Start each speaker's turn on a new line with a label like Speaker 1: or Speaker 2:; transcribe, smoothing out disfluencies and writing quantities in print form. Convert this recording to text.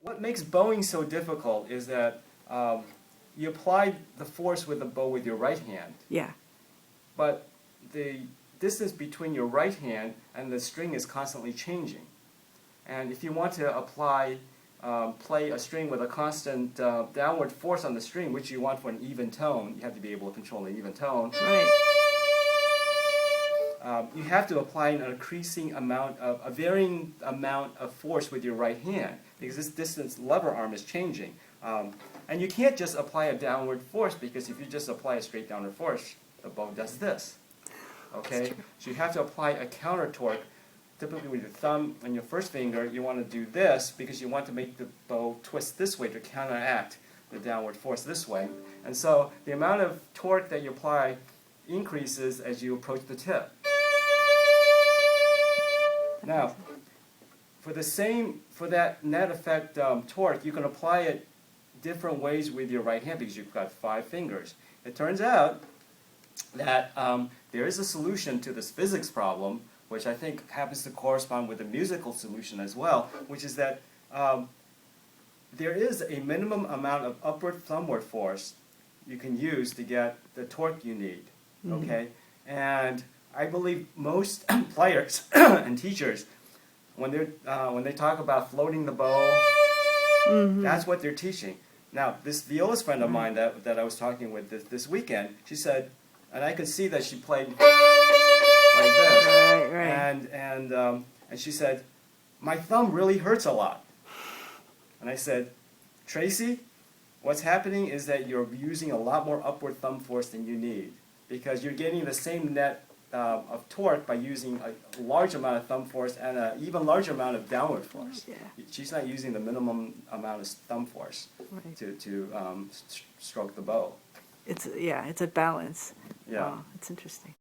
Speaker 1: What makes bowing so difficult is that you apply the force with the bow with your right hand,
Speaker 2: Yeah.
Speaker 1: but the distance between your right hand and the string is constantly changing. And if you want to play a string with a constant downward force on the string, which you want for an even tone, you have to be able to control an even tone.
Speaker 2: Right.
Speaker 1: You have to apply an increasing amount of, a varying amount of force with your right hand, because this distance lever arm is changing. And you can't just apply a downward force, because if you just apply a straight downward force, the bow does this. Okay? So you have to apply a counter torque. Typically with your thumb and your first finger, you want to do this because you want to make the bow twist this way to counteract the downward force this way. And so the amount of torque that you apply increases as you approach the tip. Now, for that net effect torque, you can apply it different ways with your right hand because you've got 5 fingers. It turns out that there is a solution to this physics problem, which I think happens to correspond with the musical solution as well, which is that there is a minimum amount of upward thumbward force you can use to get the torque you need. Okay? And I believe most players and teachers, when they talk about floating the bow, that's what they're teaching. Now, this violist friend of mine that I was talking with this weekend, she said, and I could see that she played like this.
Speaker 2: Right.
Speaker 1: And she said, my thumb really hurts a lot. And I said, Tracy, what's happening is that you're using a lot more upward thumb force than you need, because you're getting the same net of torque by using a large amount of thumb force and an even larger amount of downward force.
Speaker 2: Yeah.
Speaker 1: She's not using the minimum amount of thumb force to stroke the bow.
Speaker 2: It's a balance.
Speaker 1: Yeah.
Speaker 2: Wow, it's interesting.